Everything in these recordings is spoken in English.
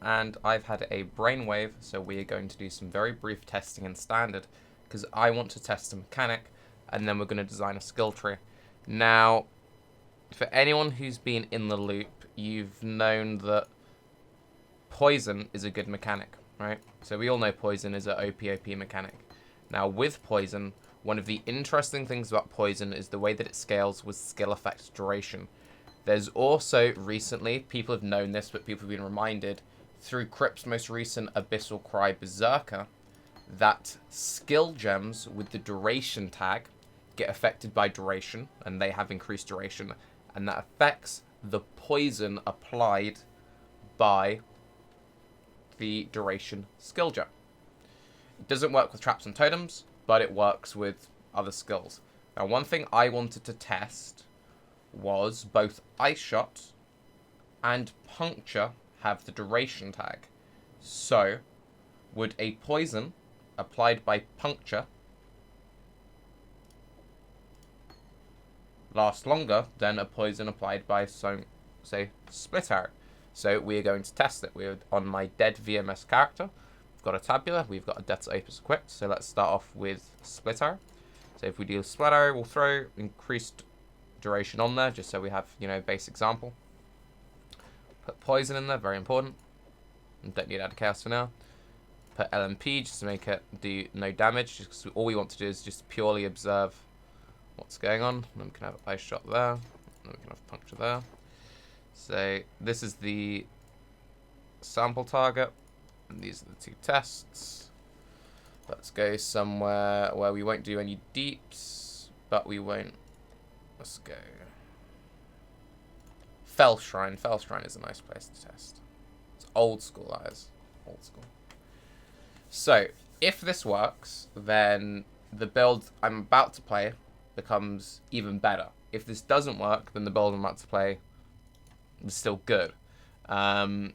And I've had a brainwave, so we are going to do some very brief testing in standard because I want to test a mechanic and then we're going to design a skill tree. Now, for anyone who's been in the loop, you've known that poison is a good mechanic, right? So we all know poison is an OP mechanic. Now, with poison, one of the interesting things about poison is the way that it scales with skill effect duration. There's also, recently, people have known this, but people have been reminded, through Crypt's most recent Abyssal Cry Berserker, that skill gems with the duration tag get affected by duration, and they have increased duration, and that affects the poison applied by the duration skill gem. It doesn't work with traps and totems, but it works with other skills. Now, one thing I wanted to test was both Ice Shot and Puncture have the duration tag. So, would a poison applied by Puncture last longer than a poison applied by, say, Split Arrow? So, we are going to test it. We're on my dead VMS character. We've got a Tabula, we've got a Death's Opus equipped. So, let's start off with Split Arrow. So, if we do Split Arrow, we'll throw increased duration on there, just so we have, base example. Put poison in there, very important. Don't need add chaos for now. Put LMP just to make it do no damage, just because all we want to do is just purely observe what's going on. And then we can have Ice Shot there, and then we can have Puncture there. So this is the sample target, and these are the two tests. Let's go somewhere where we won't do any deeps, but we won't. Let's go. Fell Shrine. Fell Shrine is a nice place to test. It's old school, that is. Old school. So, if this works, then the build I'm about to play becomes even better. If this doesn't work, then the build I'm about to play is still good. And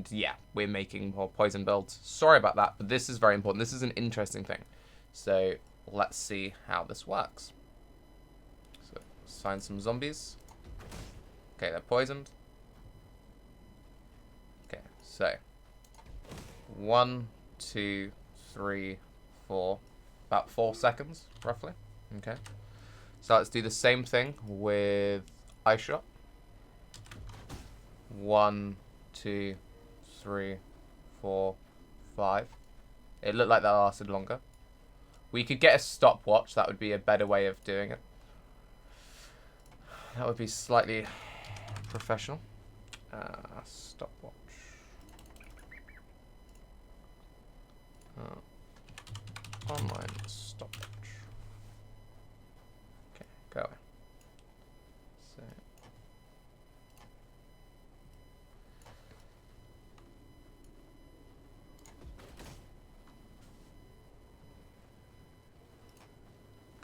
yeah, we're making more poison builds. Sorry about that, but this is very important. This is an interesting thing. So, let's see how this works. Find some zombies. Okay, they're poisoned. Okay, so 1, 2, 3, 4, about 4 seconds, roughly. Okay, so let's do the same thing with Ice Shot. 1, 2, 3, 4, 5. It looked like that lasted longer. We could get a stopwatch. That would be a better way of doing it. That would be slightly professional. Stopwatch. Online stopwatch. Okay, go away. So.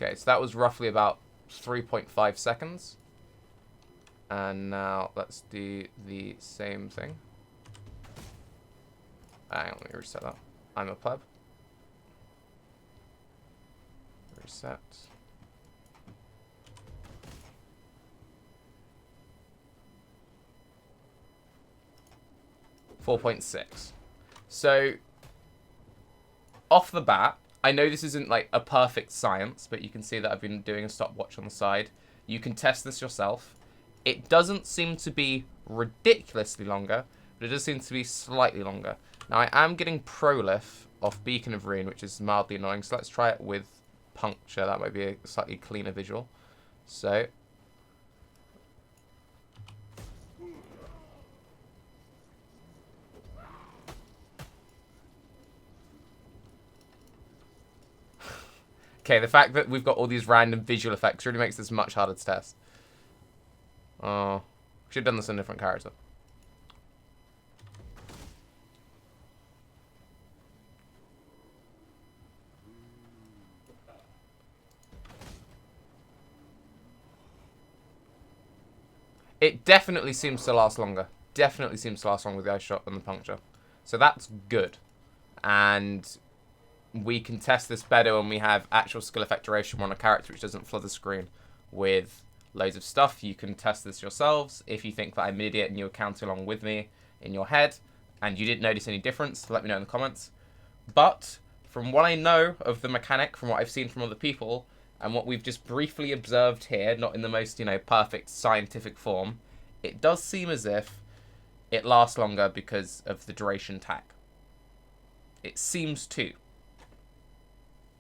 Okay, so that was roughly about 3.5 seconds. And now let's do the same thing. Hang on, let me reset that. I'm a pleb. Reset. .6. So, off the bat, I know this isn't like a perfect science, but you can see that I've been doing a stopwatch on the side. You can test this yourself. It doesn't seem to be ridiculously longer, but it does seem to be slightly longer. Now, I am getting Prolif off Beacon of Ruin, which is mildly annoying, so let's try it with Puncture. That might be a slightly cleaner visual. So. Okay, the fact that we've got all these random visual effects really makes this much harder to test. Oh, should have done this in a different character. It definitely seems to last longer. Definitely seems to last longer with the Ice Shot than the Puncture. So that's good. And we can test this better when we have actual skill effect duration on a character which doesn't flood the screen with loads of stuff. You can test this yourselves. If you think that I'm an idiot and you'll count along with me, in your head and you didn't notice any difference, let me know in the comments. But from what I know of the mechanic, from what I've seen from other people, and what we've just briefly observed here, not in the most, perfect scientific form, it does seem as if it lasts longer because of the duration tag. It seems to.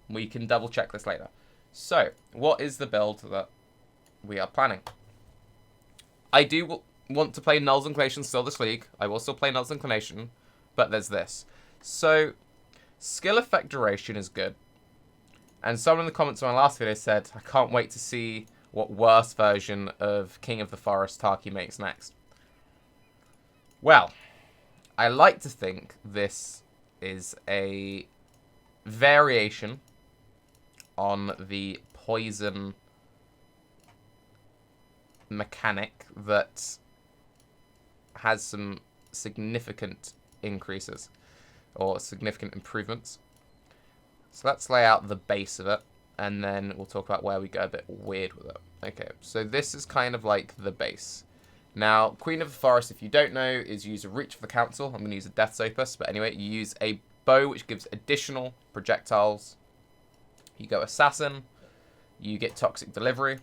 We can double check this later. So, what is the build that we are planning? I do want to play Null's Inclination still this league. I will still play Null's Inclination, but there's this. So, skill effect duration is good. And someone in the comments on my last video said, I can't wait to see what worse version of King of the Forest Tarke makes next. Well, I like to think this is a variation on the poison mechanic that has some significant increases or significant improvements. So let's lay out the base of it, and then we'll talk about where we go a bit weird with it. Okay, so this is kind of like the base. Now, Queen of the Forest, if you don't know, is use a Reach for the Council. I'm going to use a Death's Opus, but anyway, you use a bow which gives additional projectiles. You go Assassin, you get Toxic Delivery,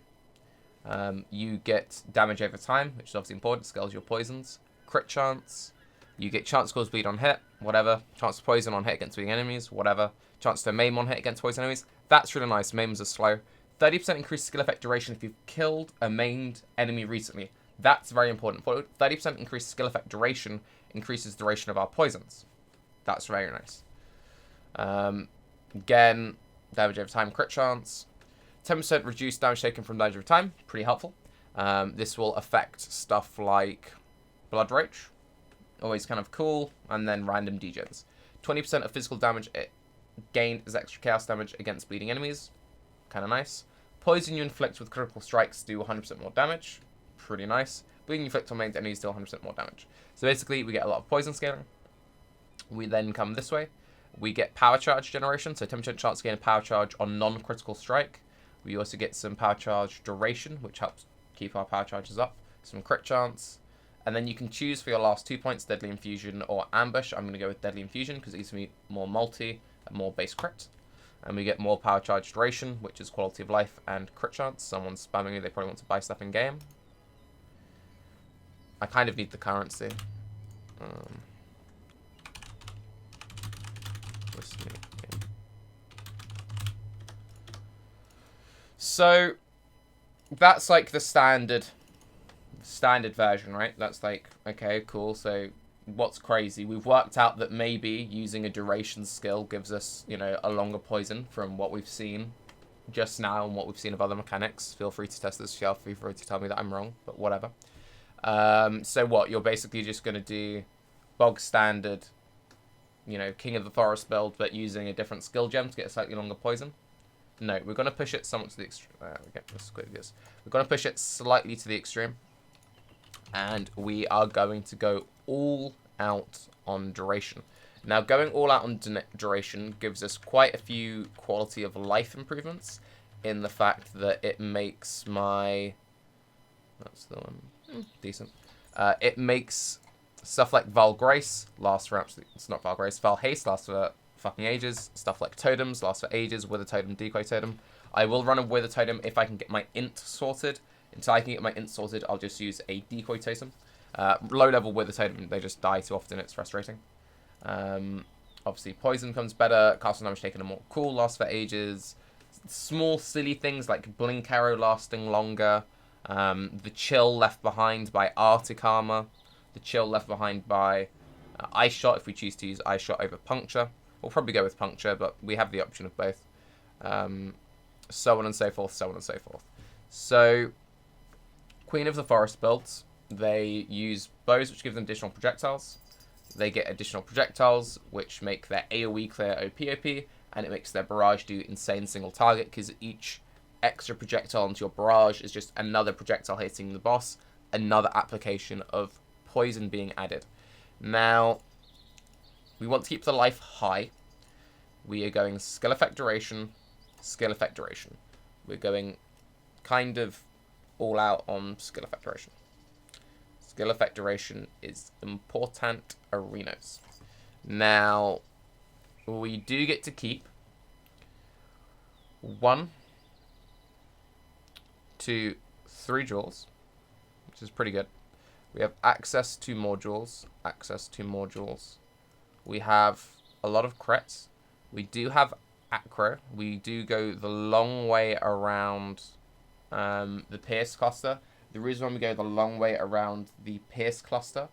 you get damage over time, which is obviously important, scales your poisons, crit chance, you get chance to cause bleed on hit, whatever, chance to poison on hit against bleeding enemies, whatever, chance to maim on hit against poison enemies. That's really nice. Maims are slow. 30% increased skill effect duration if you've killed a maimed enemy recently. That's very important. 30% increased skill effect duration increases the duration of our poisons. That's very nice. Again, damage over time, crit chance. 10% reduced damage taken from damage over time. Pretty helpful. This will affect stuff like Blood Rage. Always kind of cool. And then random degens. 20% of physical damage gained as extra chaos damage against bleeding enemies. Kind of nice. Poison you inflict with critical strikes do 100% more damage. Pretty nice. Bleeding you inflict on maimed enemies do 100% more damage. So basically, we get a lot of poison scaling. We then come this way. We get power charge generation, so 10% chance to gain a power charge on non-critical strike. We also get some power charge duration, which helps keep our power charges up. Some crit chance. And then you can choose for your last 2 points, Deadly Infusion or Ambush. I'm going to go with Deadly Infusion because it gives me more multi and more base crit. And we get more power charge duration, which is quality of life and crit chance. Someone's spamming me, they probably want to buy stuff in game. I kind of need the currency. So that's like the standard version, right? That's like, okay, cool. So what's crazy? We've worked out that maybe using a duration skill gives us, a longer poison from what we've seen just now and what we've seen of other mechanics. Feel free to test this yourself. Feel free to tell me that I'm wrong, but whatever. So what? You're basically just going to do bog standard, King of the Forest build, but using a different skill gem to get a slightly longer poison. No, we're going to push it somewhat to the extreme. Let's quickly do this. We're going to push it slightly to the extreme. And we are going to go all out on duration. Now, going all out on duration gives us quite a few quality of life improvements in the fact that it makes my... That's the one. Decent. It makes stuff like Vaal Grace last for absolutely... It's not Vaal Grace. Vaal Haste lasts for fucking ages. Stuff like Totems last for ages. Wither Totem, Decoy Totem. I will run a Wither Totem if I can get my int sorted. Until I can get my int sorted, I'll just use a Decoy Totem. Low level Wither Totem, they just die too often. It's frustrating. Obviously, poison comes better. Castle damage taken are more cool. Lasts for ages. Small silly things like Blink Arrow lasting longer. The chill left behind by Arctic Armour. The chill left behind by Ice Shot if we choose to use Ice Shot over Puncture. We'll probably go with Puncture, but we have the option of both. So on and so forth, so on and so forth. So, Queen of the Forest builds, they use bows which give them additional projectiles. They get additional projectiles which make their AoE clear OP, and it makes their barrage do insane single target because each extra projectile into your barrage is just another projectile hitting the boss, another application of poison being added. Now, we want to keep the life high. We are going skill effect duration, skill effect duration. We're going kind of all out on skill effect duration. Skill effect duration is important arenas. Now, we do get to keep 1, 2, 3 jewels, which is pretty good. We have access to more jewels, access to more jewels. We have a lot of crits. We do have acro. We do go the long way around the Pierce cluster. The reason why we go the long way around the Pierce cluster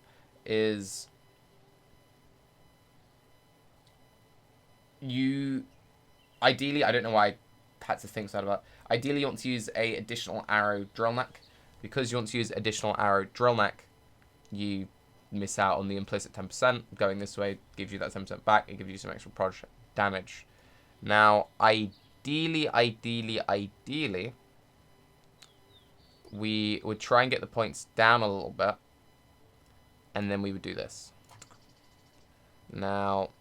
is ideally, I don't know why I had to think so about it. Ideally, you want to use a additional arrow drill neck. Because you want to use additional arrow drill neck, you miss out on the implicit 10%. Going this way gives you that 10% back. It gives you some extra Proj damage. Now, ideally, we would try and get the points down a little bit, and then we would do this. Now,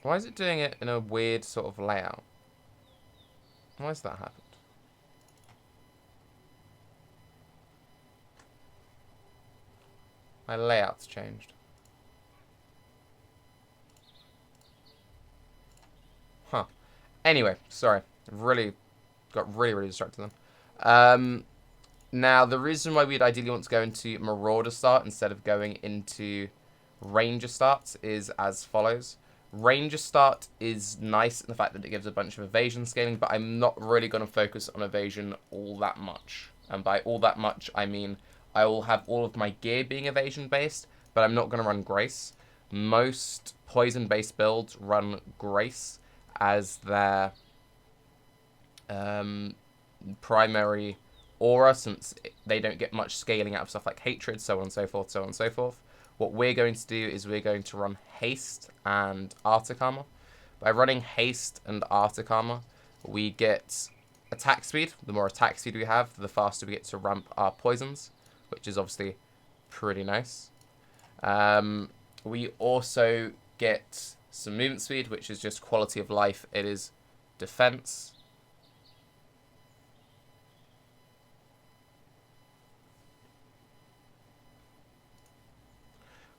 why is it doing it in a weird sort of layout? Why has that happened? My layout's changed. Huh. Anyway, sorry. Got really distracted then. Now, the reason why we'd ideally want to go into Marauder start instead of going into Ranger start is as follows. Ranger start is nice in the fact that it gives a bunch of evasion scaling, but I'm not really going to focus on evasion all that much. And by all that much, I mean I will have all of my gear being evasion based, but I'm not going to run Grace. Most poison based builds run Grace as their primary aura, since they don't get much scaling out of stuff like Hatred, so on and so forth, so on and so forth. What we're going to do is we're going to run Haste and Arctic Armour. By running Haste and Arctic Armour, we get attack speed. The more attack speed we have, the faster we get to ramp our poisons, which is obviously pretty nice. We also get some movement speed, which is just quality of life. It is defense.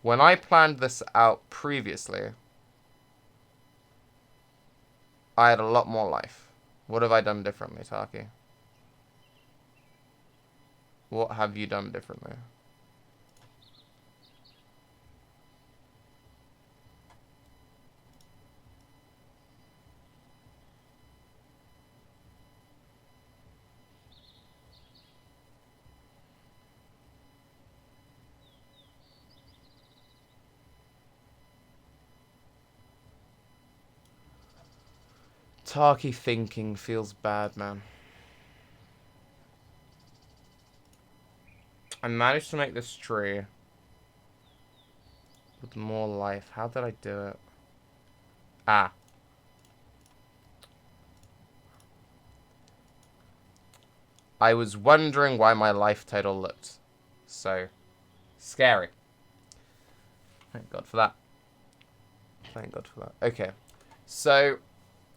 When I planned this out previously, I had a lot more life. What have I done differently, Tarke? What have you done differently? Tarke thinking feels bad, man. I managed to make this tree with more life. How did I do it? Ah. I was wondering why my life total looked so scary. Thank God for that. Thank God for that. Okay. So,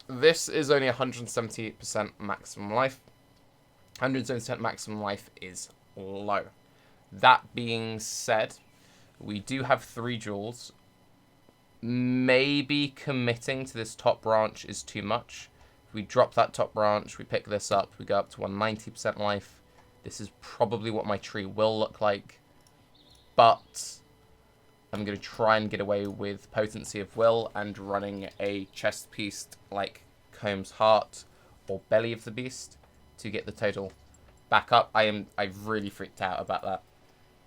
this is only 170% maximum life. 170% maximum life is low. That being said, we do have 3 jewels. Maybe committing to this top branch is too much. If we drop that top branch, we pick this up, we go up to 190% life. This is probably what my tree will look like. But I'm going to try and get away with Potency of Will and running a chest piece like Comb's Heart or Belly of the Beast to get the total back up. I really freaked out about that.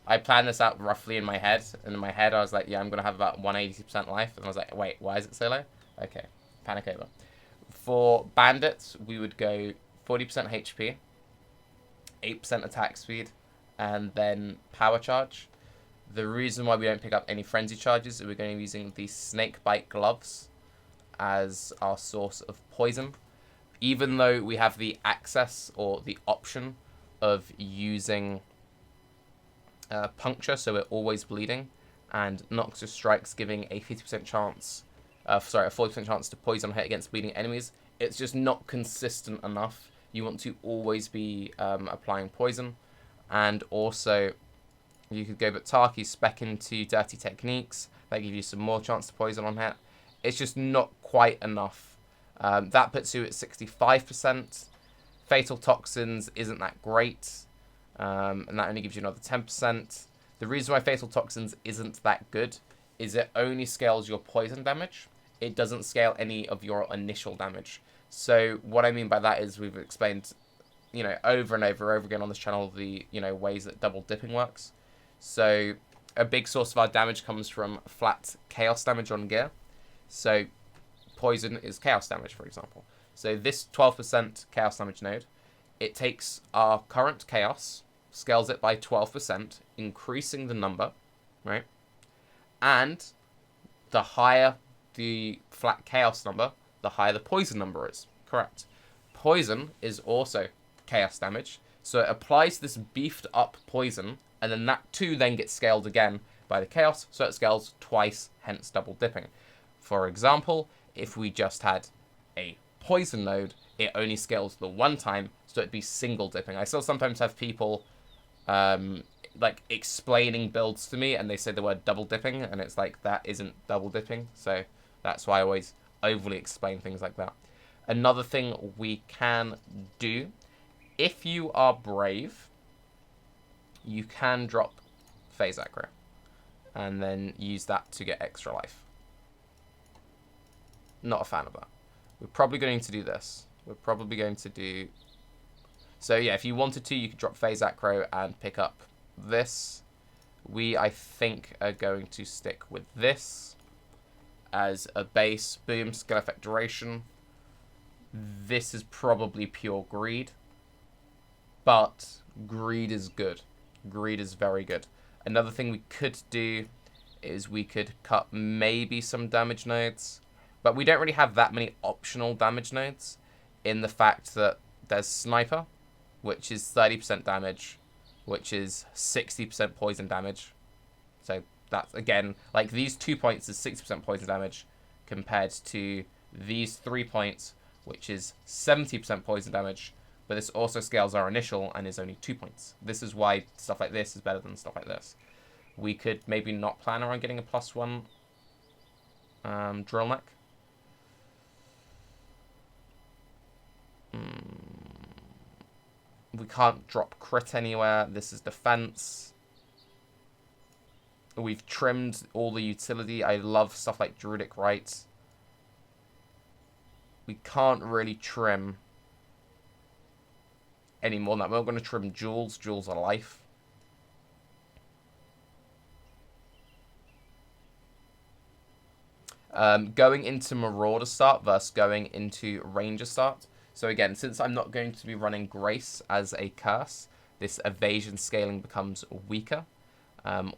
I planned this out roughly in my head, and in my head I was like, yeah, I'm going to have about 180% life, and I was like, wait, why is it so low? Okay, panic over. For Bandits, we would go 40% HP, 8% attack speed, and then Power Charge. The reason why we don't pick up any Frenzy Charges is we're going to be using the Snake Bite Gloves as our source of poison. Even though we have the access or the option of using Puncture, so we're always bleeding, and Noxus Strikes giving a 50% chance, a 40% chance to poison hit against bleeding enemies, it's just not consistent enough you want to always be applying poison. And also, you could go but Tarke, spec into Dirty Techniques. They give you some more chance to poison on hit. It's just not quite enough. That puts you at 65%. Fatal Toxins isn't that great. And that only gives you another 10%. The reason why Fatal Toxins isn't that good is it only scales your poison damage. It doesn't scale any of your initial damage. So what I mean by that is we've explained, over and over again on this channel the, ways that double dipping works. So a big source of our damage comes from flat chaos damage on gear. So poison is chaos damage, for example. So this 12% chaos damage node, it takes our current chaos, scales it by 12%, increasing the number, right? And the higher the flat chaos number, the higher the poison number is. Correct. Poison is also chaos damage, so it applies this beefed up poison, and then that too then gets scaled again by the chaos, so it scales twice, hence double dipping. For example, if we just had a poison node, it only scales the one time, so it'd be single dipping. I still sometimes have people like explaining builds to me, and they say the word double dipping, and it's like, that isn't double dipping. So that's why I always overly explain things like that. Another thing we can do, if you are brave, you can drop phase aggro and then use that to get extra life. Not a fan of that. We're probably going to do this. We're probably going to do... So yeah, if you wanted to, you could drop phase aggro and pick up this. We, I think, are going to stick with this as a base. Boom, skill effect duration. This is probably pure greed, but greed is good. Greed is very good. Another thing we could do is we could cut maybe some damage nodes, but we don't really have that many optional damage nodes in the fact that there's Sniper, which is 30% damage, which is 60% poison damage. So that's, again, like these 2 points is 60% poison damage compared to these 3 points, which is 70% poison damage, but this also scales our initial and is only 2 points. This is why stuff like this is better than stuff like this. We could maybe not plan around getting a +1 drill neck. We can't drop crit anywhere. This is defense. We've trimmed all the utility. I love stuff like Druidic Rites. We can't really trim any more than that. We're not going to trim jewels. Jewels are life. Going into Marauder start versus going into Ranger start. So again, since I'm not going to be running Grace as a curse, this evasion scaling becomes weaker.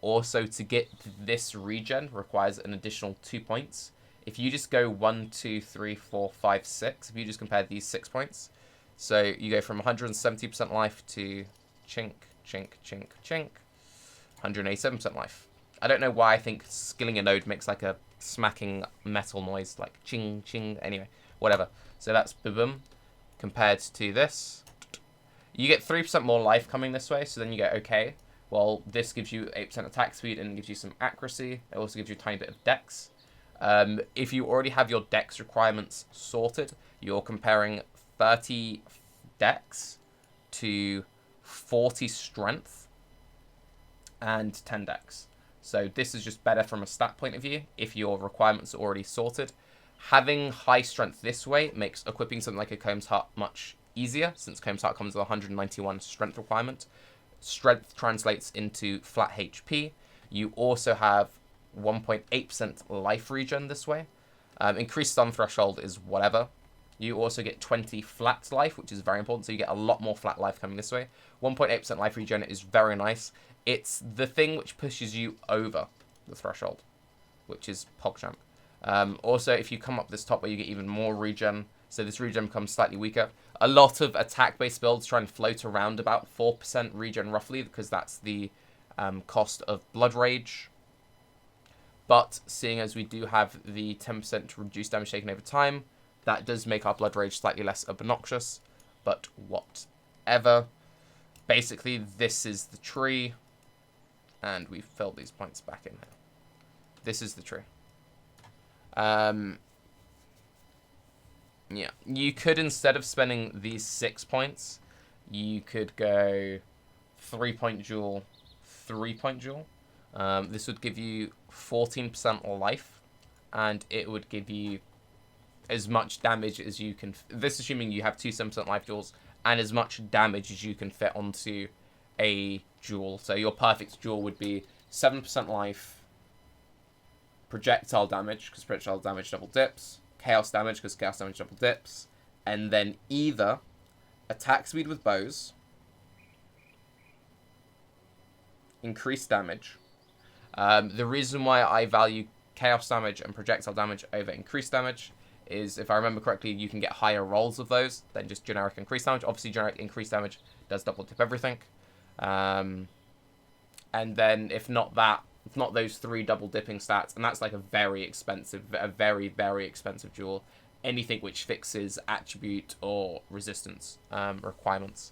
Also, to get this regen requires an additional 2 points. If you just go 1, 2, 3, 4, 5, 6, if you just compare these 6 points, so you go from 170% life to chink, chink, chink, chink, 187% life. I don't know why I think skilling a node makes like a smacking metal noise, like ching, ching, anyway, whatever. So that's boom. Compared to this, you get 3% more life coming this way, so then you get okay. Well, this gives you 8% attack speed and gives you some accuracy. It also gives you a tiny bit of dex. If you already have your dex requirements sorted, you're comparing 30 dex to 40 strength and 10 dex. So this is just better from a stat point of view if your requirements are already sorted. Having high strength this way makes equipping something like a Comb's Heart much easier, since Comb's Heart comes with a 191 strength requirement. Strength translates into flat HP. You also have 1.8% life regen this way. Increased stun threshold is whatever. You also get 20 flat life, which is very important, so you get a lot more flat life coming this way. 1.8% life regen is very nice. It's the thing which pushes you over the threshold, which is PogChamp. Also, if you come up this top where you get even more regen, so this regen becomes slightly weaker. A lot of attack-based builds try and float around about 4% regen roughly, because that's the cost of Blood Rage. But seeing as we do have the 10% reduced damage taken over time, that does make our Blood Rage slightly less obnoxious. but whatever. Basically, this is the tree, and we've filled these points back in here. This is the tree. Yeah, you could, instead of spending these 6 points, you could go 3-point duel, 3-point duel. This would give you 14% life, and it would give you as much damage as you can. This assuming you have 2 7% life duels, and as much damage as you can fit onto a duel. So your perfect duel would be 7% life, projectile damage, because projectile damage double dips, chaos damage, because chaos damage double dips, and then either attack speed with bows, increased damage. The reason why I value chaos damage and projectile damage over increased damage is, if I remember correctly, you can get higher rolls of those than just generic increased damage. Obviously, generic increased damage does double dip everything. And then if not those 3 double dipping stats, and that's like a very, very expensive duel. Anything which fixes attribute or resistance requirements.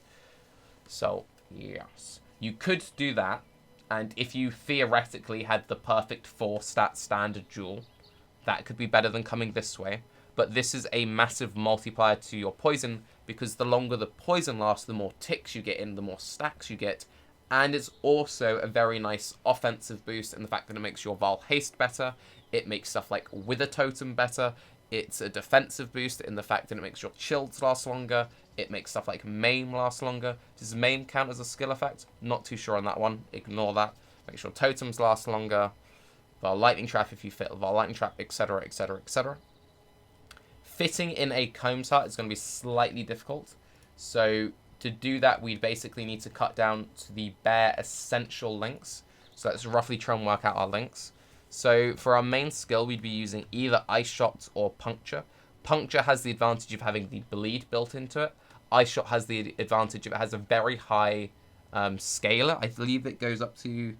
So, yes. You could do that, and if you theoretically had the perfect 4-stat standard duel, that could be better than coming this way. But this is a massive multiplier to your poison, because the longer the poison lasts, the more ticks you get in, the more stacks you get. And it's also a very nice offensive boost in the fact that it makes your Vaal Haste better. It makes stuff like Wither Totem better. It's a defensive boost in the fact that it makes your Chills last longer. It makes stuff like Maim last longer. Does Maim count as a skill effect? Not too sure on that one. Ignore that. Makes your Totems last longer. Vaal Lightning Trap if you fit Vaal Lightning Trap, etc, etc, etc. Fitting in a Combs Heart is going to be slightly difficult. So to do that, we basically need to cut down to the bare essential links. So let's roughly try and work out our links. So for our main skill, we'd be using either Ice Shot or Puncture. Puncture has the advantage of having the bleed built into it. Ice Shot has the advantage of it has a very high scaler. I believe it goes up to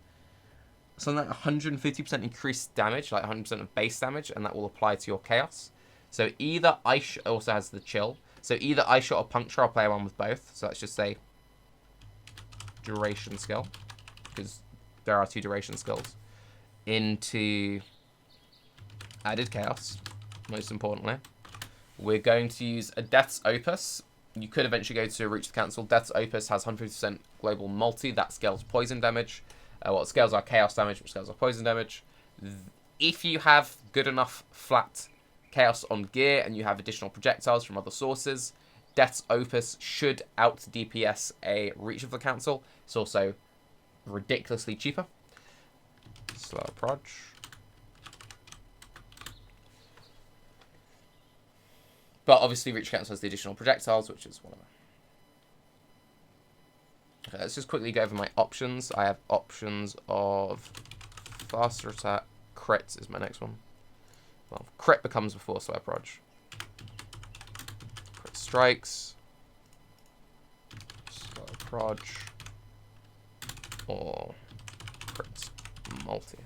something like 150% increased damage, like 100% of base damage, and that will apply to your chaos. So either Ice Shot also has the chill. So either Ice Shot or Puncture, I'll play one with both. So let's just say duration skill, because there are 2 duration skills. Into added chaos, most importantly. We're going to use a Death's Opus. You could eventually go to Reach the Council. Death's Opus has 150% global multi. That scales poison damage. It scales our chaos damage, which scales our poison damage. If you have good enough flat chaos on gear and you have additional projectiles from other sources, Death's Opus should out DPS a Reach of the Council. It's also ridiculously cheaper. Slow Proj. But obviously Reach Council has the additional projectiles, which is whatever. Okay, let's just quickly go over my options. I have options of faster attack. Crits is my next one. Well, crit becomes before Slow Proj. Crit strikes. Slow Proj. Or crit multi.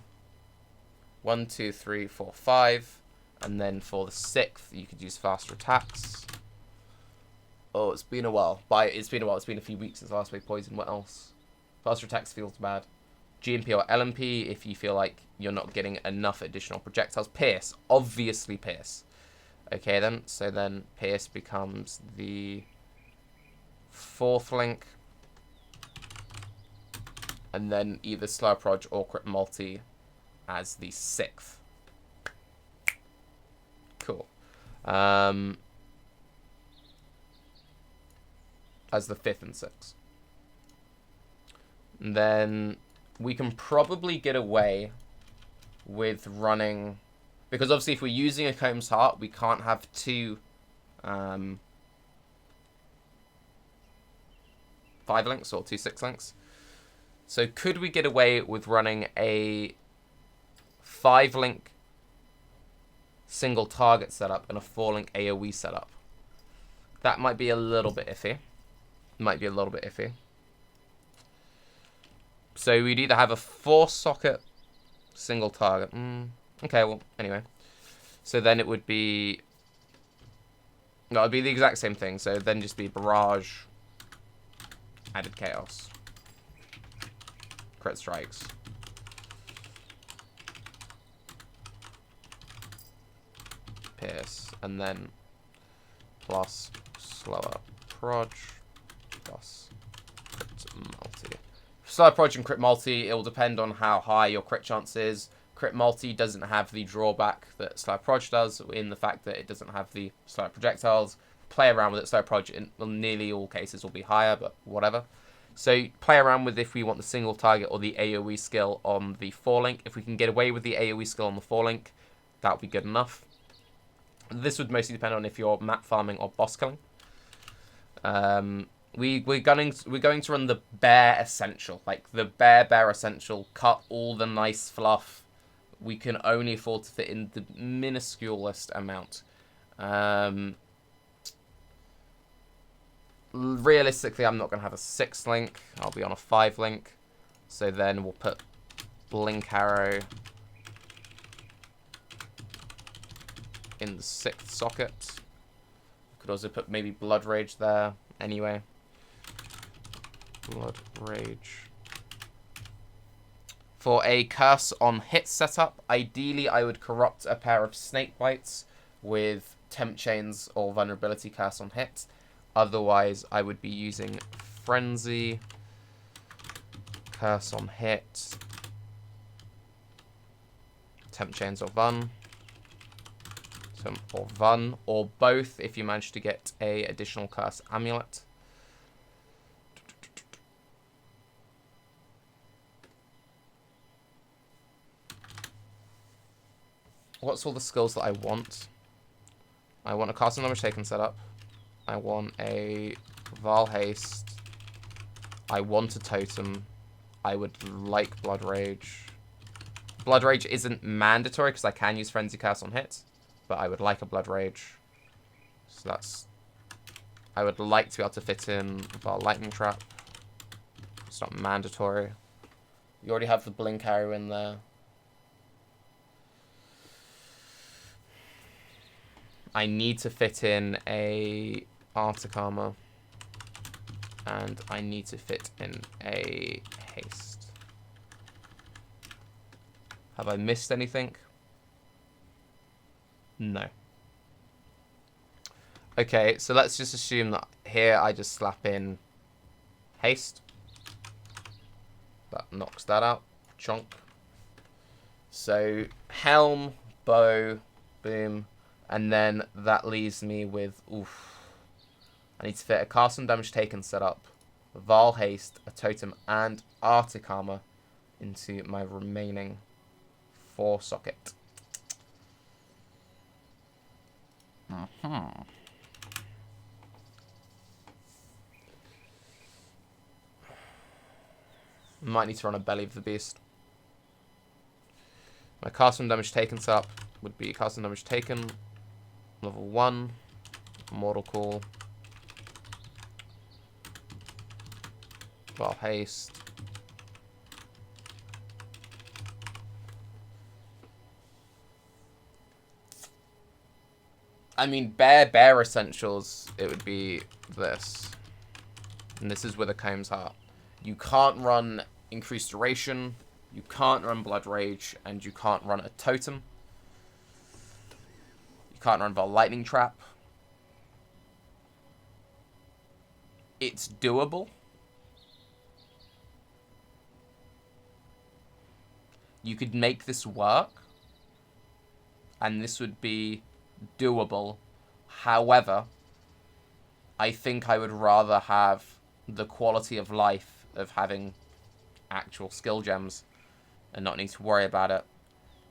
1, 2, 3, 4, 5. And then for the 6th, you could use faster attacks. Oh, it's been a while. It's been a few weeks since I last played Poison. What else? Faster attacks feels bad. GMP or LMP if you feel like you're not getting enough additional projectiles. Pierce. Obviously Pierce. Okay then. So then Pierce becomes the 4th link. And then either Slow Proj or Crit Multi as the 6th. Cool. As the 5th and 6th. And then we can probably get away with running, because obviously if we're using a Combs Heart, we can't have 2 5 links or 2 6 links. So could we get away with running a 5 link single target setup and a 4 link AoE setup? That might be a little bit iffy. So we'd either have a 4-socket single target. Okay, well, anyway. So then it would be No, it'd be the exact same thing. So then just be Barrage, added Chaos, crit strikes. Pierce, and then plus slower Proj, plus crit multi. Slower Proj and crit multi, it will depend on how high your crit chance is. Crit multi doesn't have the drawback that slow Proj does, in the fact that it doesn't have the slow projectiles. Play around with it. Slow Proj in nearly all cases will be higher, but whatever. So play around with if we want the single target or the AoE skill on the 4-link. If we can get away with the AoE skill on the 4-link, that would be good enough. This would mostly depend on if you're map farming or boss killing. We're going to run the bare essential, like the bare essential. Cut all the nice fluff. We can only afford to fit in the minusculest amount. Realistically, I'm not going to have a 6-link. I'll be on a 5-link. So then we'll put Blink Arrow in the 6th socket. Could also put maybe Blood Rage there. Anyway. Blood Rage. For a curse on hit setup, ideally I would corrupt a pair of snake bites with temp chains or vulnerability curse on hit. Otherwise, I would be using frenzy, curse on hit, temp chains or vun, or vun, or both if you manage to get a additional curse amulet. What's all the skills that I want? I want a casting damage taken setup. I want a Vaal Haste. I want a Totem. I would like Blood Rage. Blood Rage isn't mandatory because I can use Frenzy Curse on hit, but I would like a Blood Rage. So that's... I would like to be able to fit in Vaal Lightning Trap. It's not mandatory. You already have the Blink Arrow in there. I need to fit in a Arctic Armour. And I need to fit in a Haste. Have I missed anything? No. Okay, so let's just assume that here I just slap in Haste. That knocks that out. Chunk. So, Helm, Bow, boom. And then that leaves me with, oof. I need to fit a cast and damage taken setup, Vaal Haste, a Totem, and Arctic Armour into my remaining 4 socket. Might need to run a Belly of the Beast. My cast and damage taken setup would be cast and damage taken, level 1, Immortal Call, Vaal Haste, I mean, bare essentials, it would be this. And this is with a Comb's Heart. You can't run Increased Duration, you can't run Blood Rage, and you can't run a Totem. You can't run Vaal Lightning Trap. It's doable. You could make this work. And this would be doable. However, I think I would rather have the quality of life of having actual skill gems and not need to worry about it.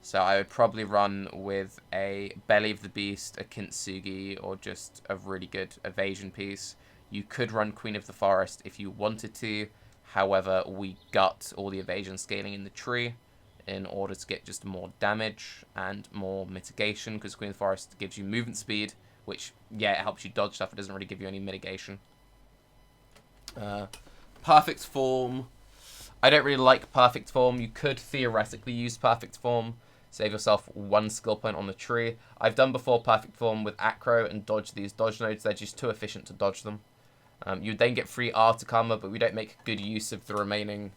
So I would probably run with a Belly of the Beast, a Kintsugi, or just a really good evasion piece. You could run Queen of the Forest if you wanted to. However, we gut all the evasion scaling in the tree in order to get just more damage and more mitigation, because Queen of the Forest gives you movement speed, which, yeah, it helps you dodge stuff. It doesn't really give you any mitigation. Perfect Form. I don't really like Perfect Form. You could theoretically use Perfect Form. Save yourself 1 skill point on the tree. I've done before Perfect Form with Acro and dodge these dodge nodes. They're just too efficient to dodge them. You then get free Arctic Armour, but we don't make good use of the remaining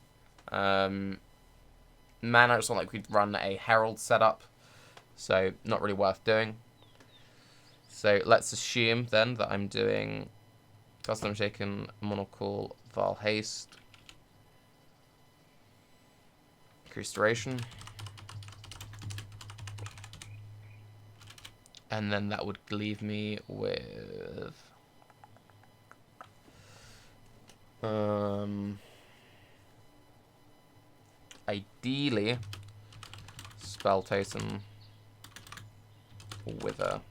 mana. It's not like we'd run a Herald setup, so not really worth doing. So let's assume then that I'm doing Custom Shaken, Monocle, Vaal Haste, Increased Duration. And then that would leave me with ideally Spell Totem, Wither,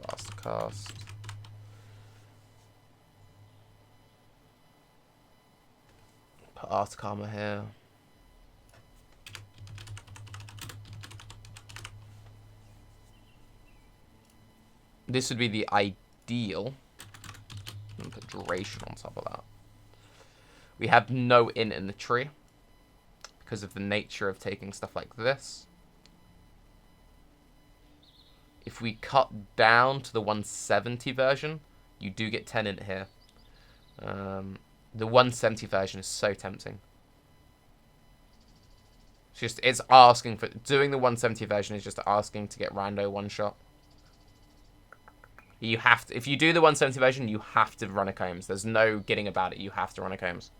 Fast Cast, put Arctic Armour here. This would be the ideal. And put duration on top of that. We have no in the tree because of the nature of taking stuff like this. If we cut down to the 170 version, you do get 10 in here. The 170 version is so tempting. It's asking for... Doing the 170 version is just asking to get rando one-shot. You have to... If you do the 170 version, you have to run a Combs. There's no getting about it. You have to run a Combs.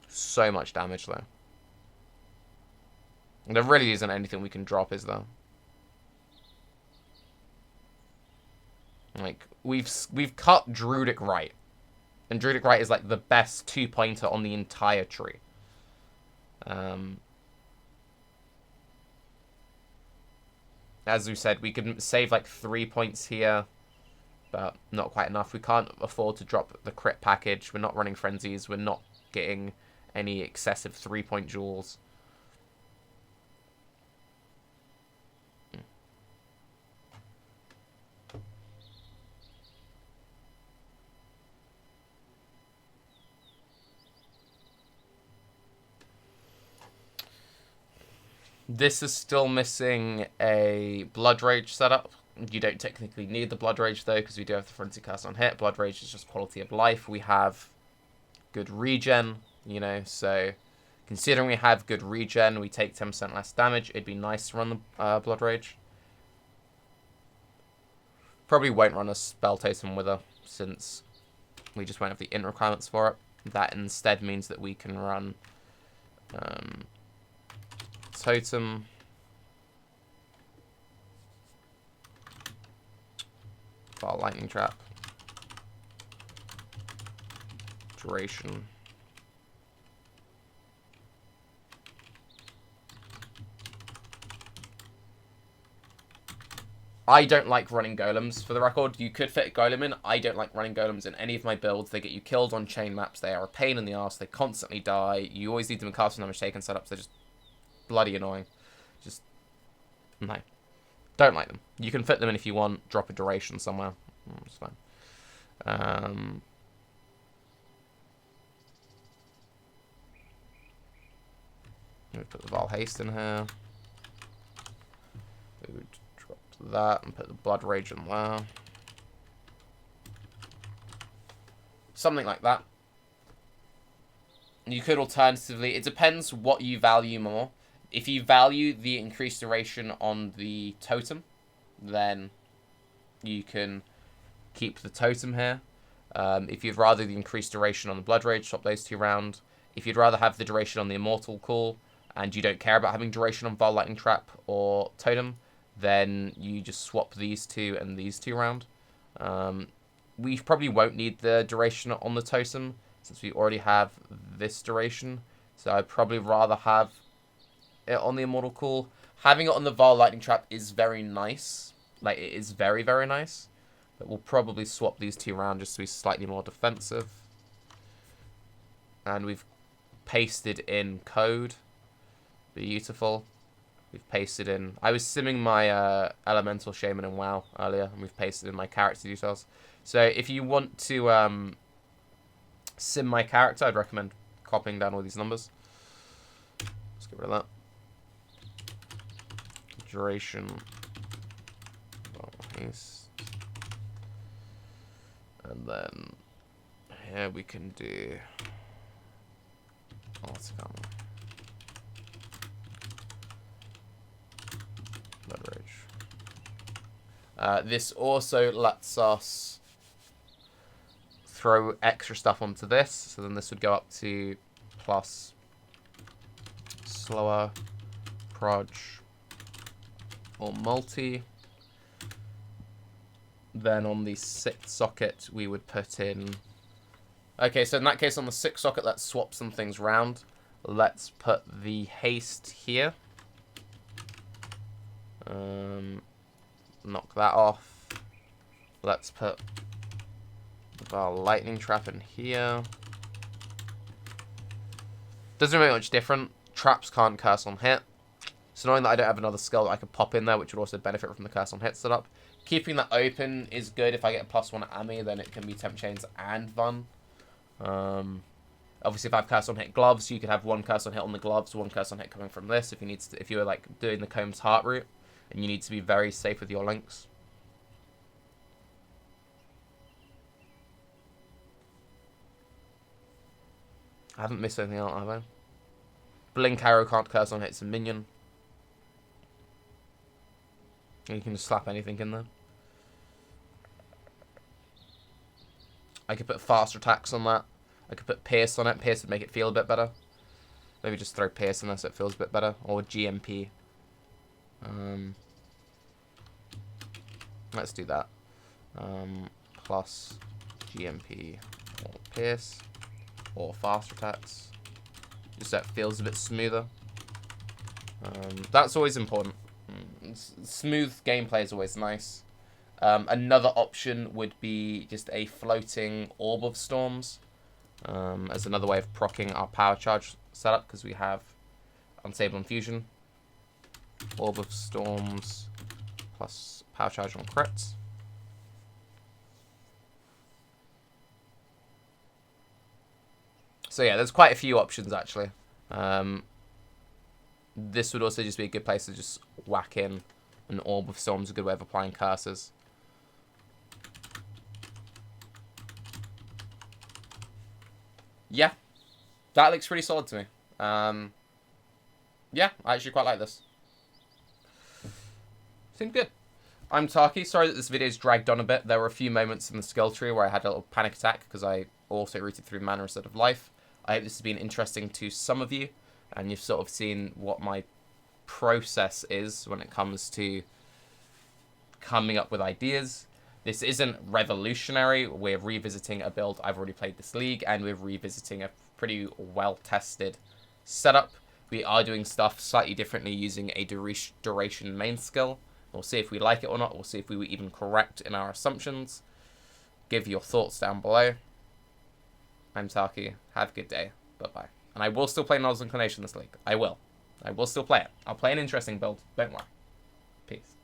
So much damage, though. There really isn't anything we can drop, is there? Like, we've cut Druidic Rite. And Druidic Rite is, like, the best 2-pointer on the entire tree. As we said, we could save, like, 3 points here. But not quite enough. We can't afford to drop the crit package. We're not running Frenzies. We're not getting any excessive 3-point jewels. This is still missing a Blood Rage setup. You don't technically need the Blood Rage, though, because we do have the Frenzy Cast on hit. Blood Rage is just quality of life. We have good regen, you know, so considering we have good regen, we take 10% less damage. It'd be nice to run the Blood Rage. Probably won't run a Spell Totem with her, since we just won't have the int requirements for it. That instead means that we can run... Totem, Vaal Lightning Trap, Duration, I don't like running golems, for the record. You could fit a golem in. I don't like running golems in any of my builds. They get you killed on chain maps. They are a pain in the arse. They constantly die. You always need them in casting damage taken setups. They're just bloody annoying. Just no, don't like them. You can fit them in if you want. Drop a duration somewhere. It's fine. We put the Vaal Haste in here. We would drop that and put the Blood Rage in there. Something like that. You could alternatively... It depends what you value more. If you value the increased duration on the Totem, then you can keep the Totem here. If you'd rather the increased duration on the Blood Rage, swap those two round. If you'd rather have the duration on the Immortal Call, and you don't care about having duration on Vaal Lightning Trap or Totem, then you just swap these two and these two round. We probably won't need the duration on the Totem, since we already have this duration. So I'd probably rather have it on the Immortal Call. Having it on the Vaal Lightning Trap is very nice. Like, it is very, very nice. But we'll probably swap these two around just to be slightly more defensive. And we've pasted in code. Beautiful. We've pasted in... I was simming my Elemental Shaman in WoW earlier, and we've pasted in my character details. So if you want to sim my character, I'd recommend copying down all these numbers. Let's get rid of that. Duration. Haste. And then here we can do. Oh, what's it called? Barrage. This also lets us throw extra stuff onto this, so then this would go up to plus slower, Proj, or multi. Then on the 6th socket, we would put in... Okay, so in that case, on the 6th socket, let's swap some things around. Let's put the haste here. Knock that off. Let's put the Vaal lightning trap in here. Doesn't make much different. Traps can't curse on hit. So knowing that I don't have another skill that I could pop in there, which would also benefit from the curse on hit setup. Keeping that open is good. If I get a +1 at Ami, then it can be Temp Chains and Van. Obviously, if I have curse on hit gloves, you could have one curse on hit on the gloves, one curse on hit coming from this. If you need to, if you were like doing the Comb's Heart route, and you need to be very safe with your links. I haven't missed anything out, have I? Blink Arrow can't curse on hit, it's a minion. And you can just slap anything in there. I could put faster attacks on that. I could put Pierce on it. Pierce would make it feel a bit better. Maybe just throw Pierce in there so it feels a bit better. Or GMP. Let's do that. Plus GMP or Pierce. Or faster attacks. Just so it feels a bit smoother. That's always important. Smooth gameplay is always nice. Another option would be just a floating Orb of Storms as another way of proccing our power charge setup, because we have Unstable Infusion. Orb of Storms plus power charge on crits. So yeah, there's quite a few options actually. This would also just be a good place to just whack in an Orb of Storms, a good way of applying curses. Yeah, that looks pretty solid to me. Yeah, I actually quite like this. Seemed good. I'm Tarke. Sorry that this video's dragged on a bit. There were a few moments in the skill tree where I had a little panic attack because I also routed through mana instead of life. I hope this has been interesting to some of you, and you've sort of seen what my process is when it comes to coming up with ideas. This isn't revolutionary. We're revisiting a build I've already played this league, and we're revisiting a pretty well-tested setup. We are doing stuff slightly differently using a duration main skill. We'll see if we like it or not. We'll see if we were even correct in our assumptions. Give your thoughts down below. I'm Tarke. Have a good day. Bye-bye. And I will still play Null's Inclination this league. I will. I will still play it. I'll play an interesting build. Don't worry. Peace.